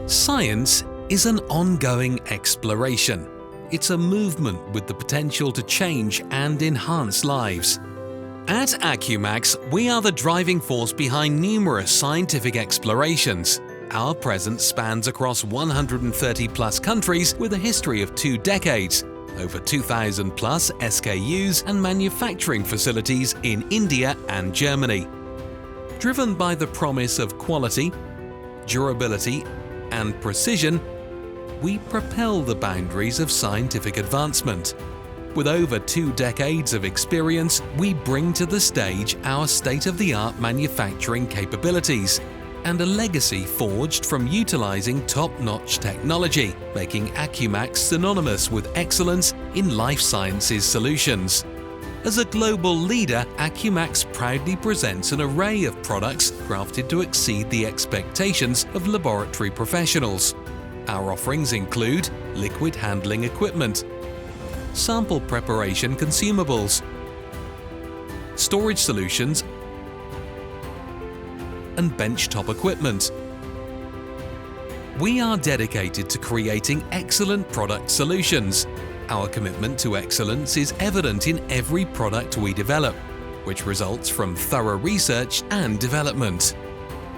Science is an ongoing exploration. It's a movement with the potential to change and enhance lives. At Accumax, we are the driving force behind numerous scientific explorations. Our presence spans across 130 plus countries with a history of 2 decades, over 2,000 plus SKUs and manufacturing facilities in India and Germany. Driven by the promise of quality, durability, and precision, we propel the boundaries of scientific advancement. With over 2 decades of experience, we bring to the stage our state-of-the-art manufacturing capabilities and a legacy forged from utilizing top-notch technology, making Accumax synonymous with excellence in life sciences solutions. As a global leader, Accumax proudly presents an array of products crafted to exceed the expectations of laboratory professionals. Our offerings include liquid handling equipment, sample preparation consumables, storage solutions, and benchtop equipment. We are dedicated to creating excellent product solutions. Our commitment to excellence is evident in every product we develop, which results from thorough research and development.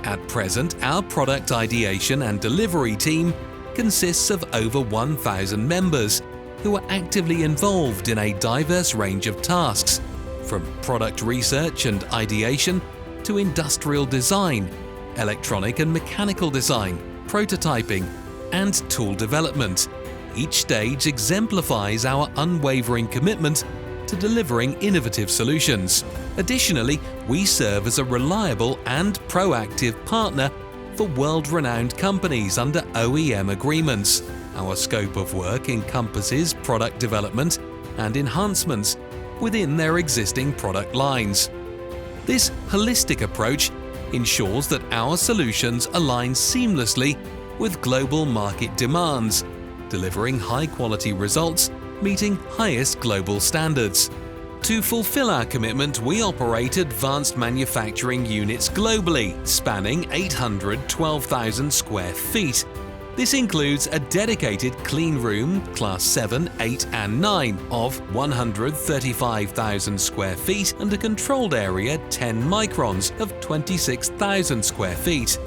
At present, our product ideation and delivery team consists of over 1,000 members who are actively involved in a diverse range of tasks, from product research and ideation to industrial design, electronic and mechanical design, prototyping, and tool development. Each stage exemplifies our unwavering commitment to delivering innovative solutions. Additionally, we serve as a reliable and proactive partner for world-renowned companies under OEM agreements. Our scope of work encompasses product development and enhancements within their existing product lines. This holistic approach ensures that our solutions align seamlessly with global market demands, delivering high-quality results, meeting highest global standards. To fulfill our commitment, we operate advanced manufacturing units globally, spanning 812,000 square feet. This includes a dedicated clean room, Class 7, 8 and 9 of 135,000 square feet and a controlled area 10 microns of 26,000 square feet.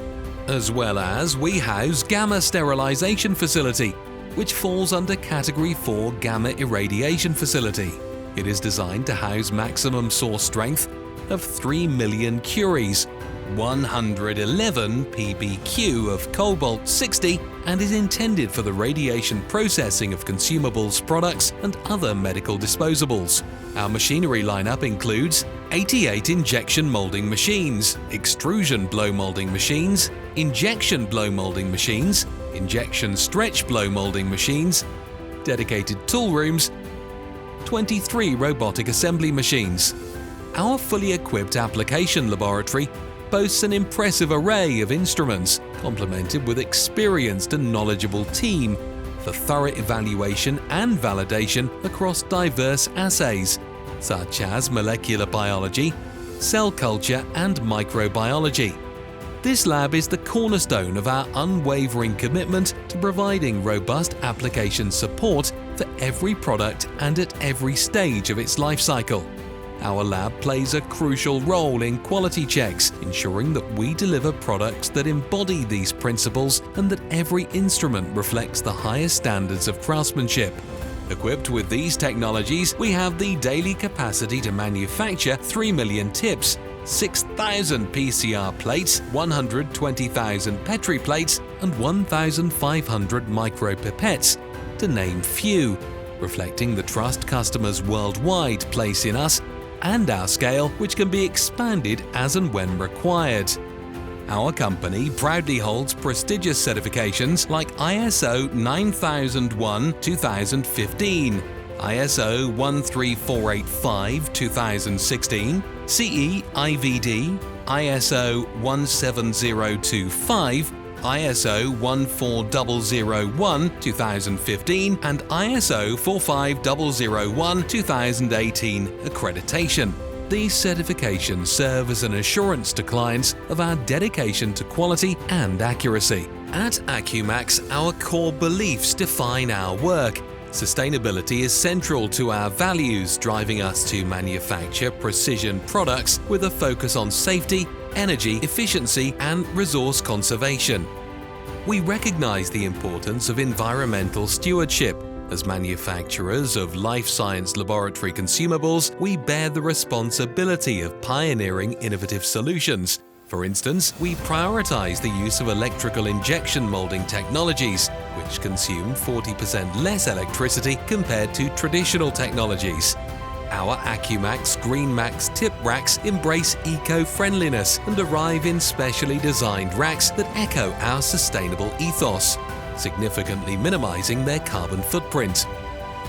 As well as we house Gamma Sterilization Facility, which falls under Category 4 Gamma Irradiation Facility. It is designed to house maximum source strength of 3 million curies, 111 ppq of cobalt-60, and is intended for the radiation processing of consumables products and other medical disposables. Our machinery lineup includes 88 injection molding machines, extrusion blow molding machines, injection blow molding machines, injection stretch blow molding machines, dedicated tool rooms, 23 robotic assembly machines. Our fully equipped application laboratory boasts an impressive array of instruments, complemented with experienced and knowledgeable team for thorough evaluation and validation across diverse assays, such as molecular biology, cell culture, and microbiology. This lab is the cornerstone of our unwavering commitment to providing robust application support for every product and at every stage of its life cycle. Our lab plays a crucial role in quality checks, ensuring that we deliver products that embody these principles and that every instrument reflects the highest standards of craftsmanship. Equipped with these technologies, we have the daily capacity to manufacture 3 million tips, 6,000 PCR plates, 120,000 Petri plates, and 1,500 micropipettes, to name few, reflecting the trust customers worldwide place in us and our scale, which can be expanded as and when required. Our company proudly holds prestigious certifications like ISO 9001-2015, ISO 13485-2016, CE IVD, ISO 17025, ISO 14001-2015 and ISO 45001-2018 accreditation. These certifications serve as an assurance to clients of our dedication to quality and accuracy. At Accumax, our core beliefs define our work. Sustainability is central to our values, driving us to manufacture precision products with a focus on safety, energy efficiency, and resource conservation. We recognize the importance of environmental stewardship. As manufacturers of life science laboratory consumables, we bear the responsibility of pioneering innovative solutions. For instance, we prioritize the use of electrical injection molding technologies, which consume 40% less electricity compared to traditional technologies. Our Accumax GreenMax tip racks embrace eco-friendliness and arrive in specially designed racks that echo our sustainable ethos, significantly minimizing their carbon footprint.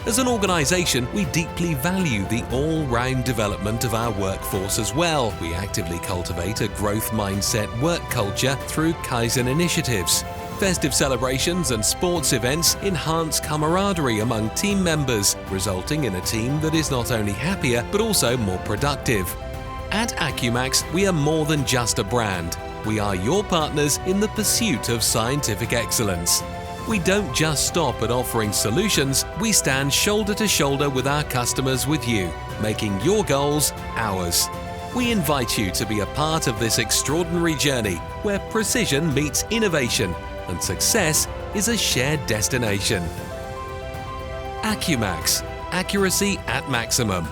As an organization, we deeply value the all-round development of our workforce as well. We actively cultivate a growth mindset work culture through Kaizen initiatives. Festive celebrations and sports events enhance camaraderie among team members, resulting in a team that is not only happier but also more productive. At Accumax, we are more than just a brand. We are your partners in the pursuit of scientific excellence. We don't just stop at offering solutions, we stand shoulder to shoulder with our customers with you, making your goals ours. We invite you to be a part of this extraordinary journey where precision meets innovation and success is a shared destination. Accumax, accuracy at maximum.